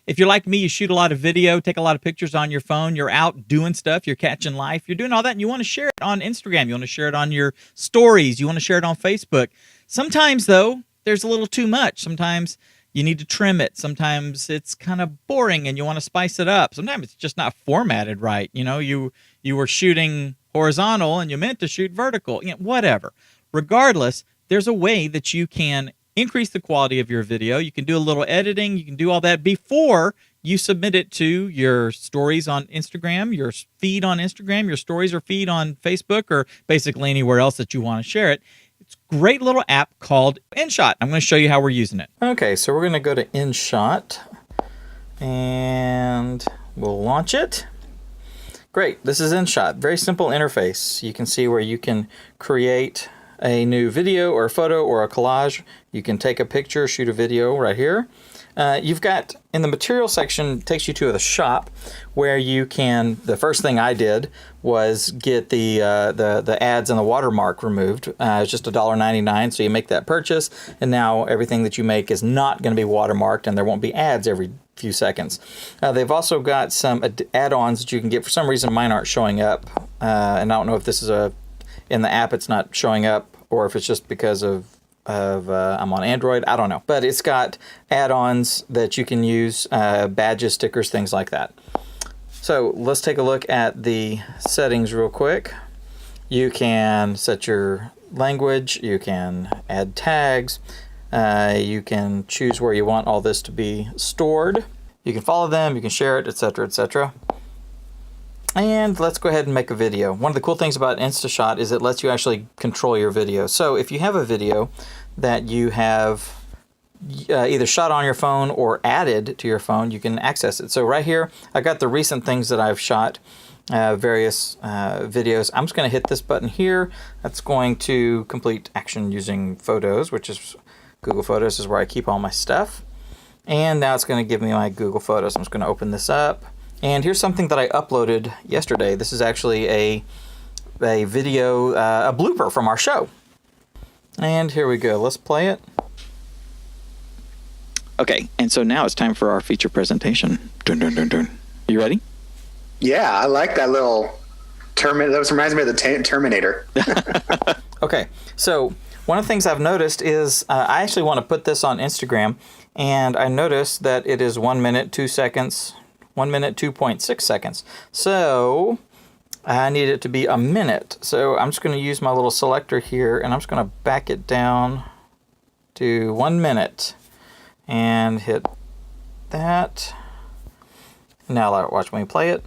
If you're like me, you shoot a lot of video, take a lot of pictures on your phone, you're out doing stuff, you're catching life, you're doing all that, and you want to share it on Instagram, you want to share it on your stories, you want to share it on Facebook. Sometimes, though, there's a little too much. Sometimes you need to trim it. Sometimes it's kind of boring and you want to spice it up. Sometimes it's just not formatted right. You know, you were shooting horizontal and you meant to shoot vertical. You know, whatever. Regardless, there's a way that you can increase the quality of your video. You can do a little editing. You can do all that before you submit it to your stories on Instagram, your feed on Instagram, your stories or feed on Facebook, or basically anywhere else that you want to share it. It's a great little app called InShot. I'm going to show you how we're using it. Okay, so we're going to go to InShot and we'll launch it. Great, this is InShot. Very simple interface. You can see where you can create a new video or a photo or a collage. You can take a picture, shoot a video right here. You've got, in the material section, takes you to the shop where you can, the first thing I did was get the ads and the watermark removed. It's just $1.99, so you make that purchase, and now everything that you make is not going to be watermarked, and there won't be ads every few seconds. They've also got some add-ons that you can get. For some reason, mine aren't showing up, and I don't know if this is in the app it's not showing up, or if it's just because of I'm on Android. I don't know. But it's got add-ons that you can use, badges, stickers, things like that. So let's take a look at the settings real quick. You can set your language. You can add tags. You can choose where you want all this to be stored. You can follow them. You can share it, etc., etc. And let's go ahead and make a video. One of the cool things about InShot is it lets you actually control your video. So if you have a video that you have either shot on your phone or added to your phone, you can access it. So right here, I've got the recent things that I've shot, various videos. I'm just going to hit this button here. That's going to complete action using Photos, which is Google Photos is where I keep all my stuff. And now it's going to give me my Google Photos. I'm just going to open this up. And here's something that I uploaded yesterday. This is actually a video, a blooper from our show. And here we go. Let's play it. Okay, and so now it's time for our feature presentation. Dun, dun, dun, dun. You ready? Yeah, I like that little Terminator. That reminds me of the Terminator. Okay, so one of the things I've noticed is I actually want to put this on Instagram, and I noticed that it is 1 minute, 2 seconds, 1 minute, 2.6 seconds. So I need it to be a minute. So I'm just going to use my little selector here, and I'm just going to back it down to 1 minute and hit that. Now watch me play it.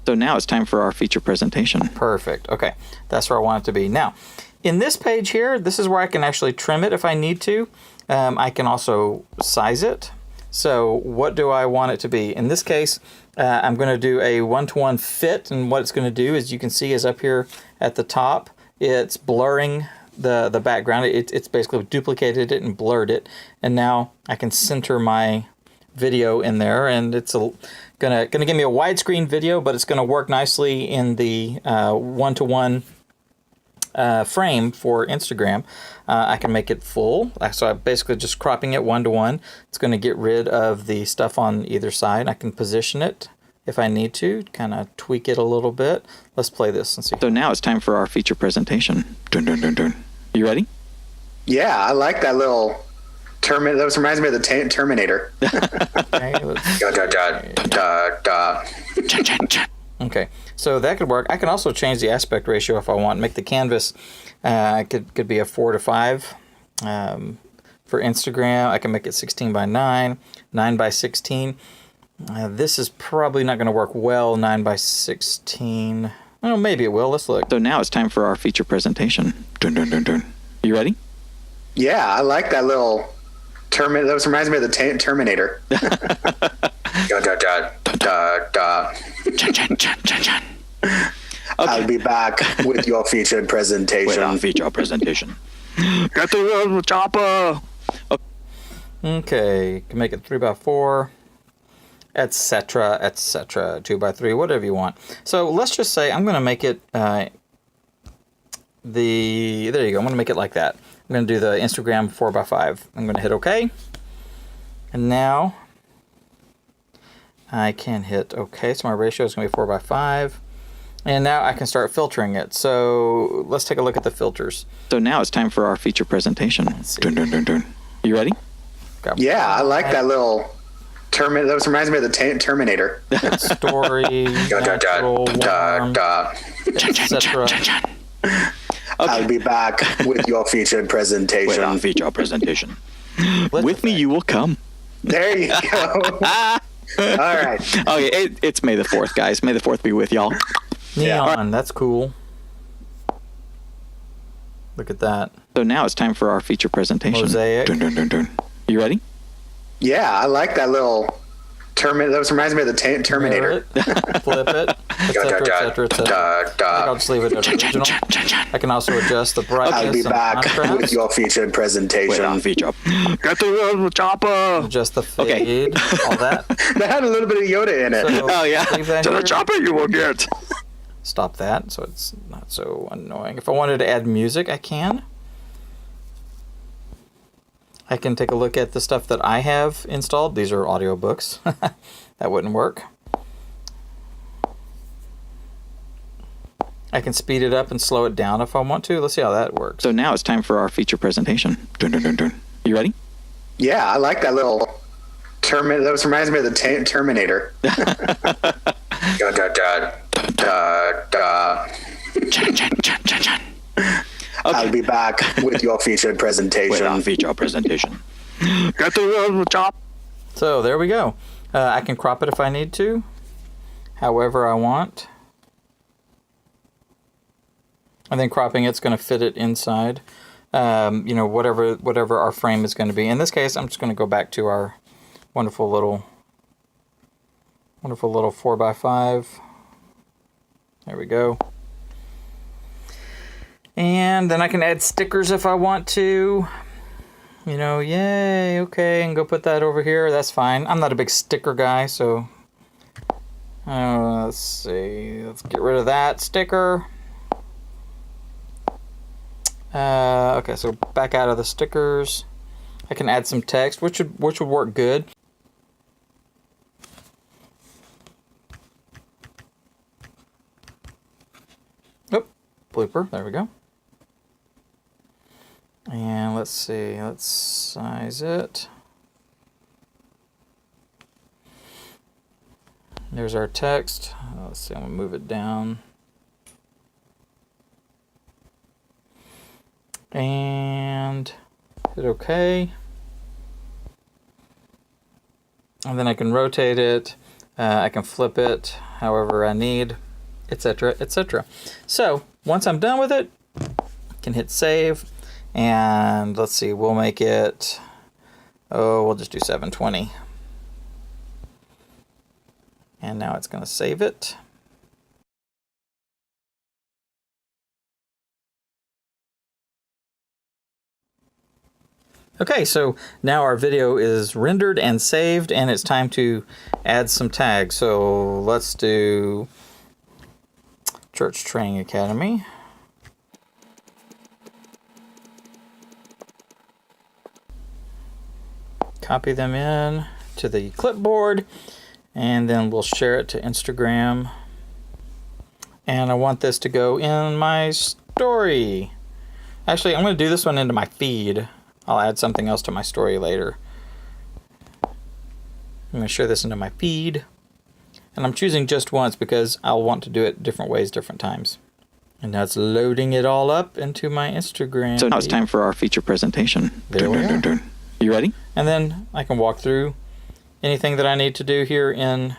So now it's time for our feature presentation. Perfect. Okay, that's where I want it to be. Now, in this page here, this is where I can actually trim it if I need to. I can also size it. So what do I want it to be? In this case, I'm going to do a one-to-one fit, and what it's going to do is you can see is up here at the top, it's blurring the background. It's basically duplicated it and blurred it, and now I can center my video in there, and it's gonna give me a widescreen video, but it's going to work nicely in the one-to-one frame for Instagram. I can make it full, so I'm basically just cropping it 1-to-1. It's going to get rid of the stuff on either side. I can position it if I need to, kind of tweak it a little bit. Let's play this and see. So now it's time for our feature presentation. Dun, dun, dun, dun. You ready? Yeah, I like that little Terminator. That reminds me of the Terminator. Okay, so that could work. I can also change the aspect ratio if I want. Make the canvas could be a 4:5. For Instagram, I can make it 16:9, 9:16. This is probably not going to work well, 9:16. Well, maybe it will. Let's look. So now it's time for our feature presentation. Dun, dun, dun, dun. You ready? Yeah, I like that little Terminator. That reminds me of the Terminator. Okay. I'll be back with your featured presentation. With our feature presentation. Get the chopper. Okay, you can make it 3x4, etc., etc., 2x3, whatever you want. So let's just say I'm going to make it there you go. I'm going to make it like that. I'm going to do the Instagram 4x5. I'm going to hit OK. And now I can hit OK. So my ratio is going to be 4:5. And now I can start filtering it. So let's take a look at the filters. So now it's time for our feature presentation. Dun, dun, dun, dun. You ready? Yeah, I like that little Terminator. That reminds me of the Terminator. Story, natural, warm, etc. I'll be back with your featured presentation. With our feature presentation. With me, you will come. There you go. All right. Oh, yeah, it's May the 4th, guys. May the 4th be with y'all. Neon, that's cool. Look at that. So now it's time for our feature presentation. Mosaic. Dun, dun, dun, dun. You ready? Yeah, I like that little Terminator. That reminds me of the Terminator. Flip it, etc., etc. I'll just leave it as original. I can also adjust the brightness. I'll be back contrast. with your featured presentation. With our feature. Get the chopper. Adjust the fade, all that. That had a little bit of Yoda in it. So, Oh, yeah. leave that To the here. chopper you will get. Stop that so it's not so annoying. If I wanted to add music, I can. I can take a look at the stuff that I have installed. These are audiobooks. That wouldn't work. I can speed it up and slow it down if I want to. Let's see how that works. So now it's time for our feature presentation. Dun, dun, dun, dun. You ready? Yeah, I like that little Terminator. That reminds me of the Terminator. Chun, chun, chun, chun, chun. I'll be back with your featured presentation. With our feature presentation. Get the chop. So there we go. I can crop it if I need to, however I want. And then cropping it's going to fit it inside, you know, whatever our frame is going to be. In this case, I'm just going to go back to our wonderful little 4x5. There we go. And then I can add stickers if I want to. You know, yay, okay, and go put that over here. That's fine. I'm not a big sticker guy, so let's see. Let's get rid of that sticker. Okay, so back out of the stickers. I can add some text, which would work good. Oh, blooper. There we go. And let's see, let's size it. There's our text. Let's see, I'm gonna move it down. And hit OK. And then I can rotate it. I can flip it however I need, etc., etc. So once I'm done with it, I can hit save. And let's see, we'll make it, we'll just do 720. And now it's going to save it. Okay, so now our video is rendered and saved, and it's time to add some tags. So let's do Church Training Academy. Copy them in to the clipboard, and then we'll share it to Instagram. And I want this to go in my story. Actually, I'm going to do this one into my feed. I'll add something else to my story later. I'm going to share this into my feed. And I'm choosing just once because I'll want to do it different ways, different times. And now it's loading it all up into my Instagram. So now it's time for our feature presentation. There we are. You ready? And then I can walk through anything that I need to do here in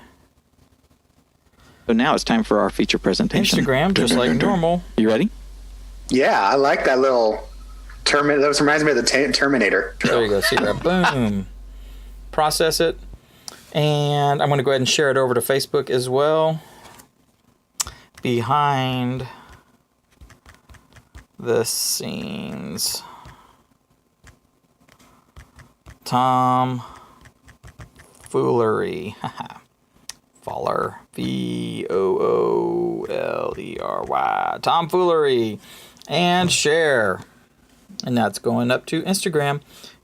So now it's time for our feature presentation. Instagram, just like normal. You ready? Yeah, I like that little Terminator. That reminds me of the Terminator. There you go. See that? Boom. Process it. And I'm going to go ahead and share it over to Facebook as well. Behind the scenes. Tom Foolery. Fowler. Foolery. Tom Foolery. And share. And that's going up to Instagram.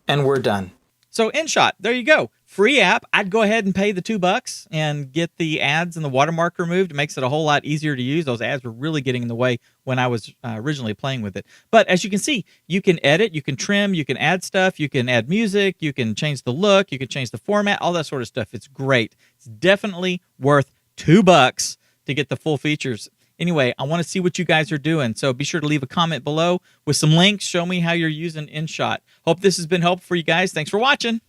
And we're done. So InShot, there you go. Free app. I'd go ahead and pay the $2 and get the ads and the watermark removed. It makes it a whole lot easier to use. Those ads were really getting in the way when I was originally playing with it. But as you can see, you can edit, you can trim, you can add stuff, you can add music, you can change the look, you can change the format, all that sort of stuff. It's great. It's definitely worth $2 to get the full features. Anyway, I want to see what you guys are doing, so be sure to leave a comment below with some links. Show me how you're using InShot. Hope this has been helpful for you guys. Thanks for watching.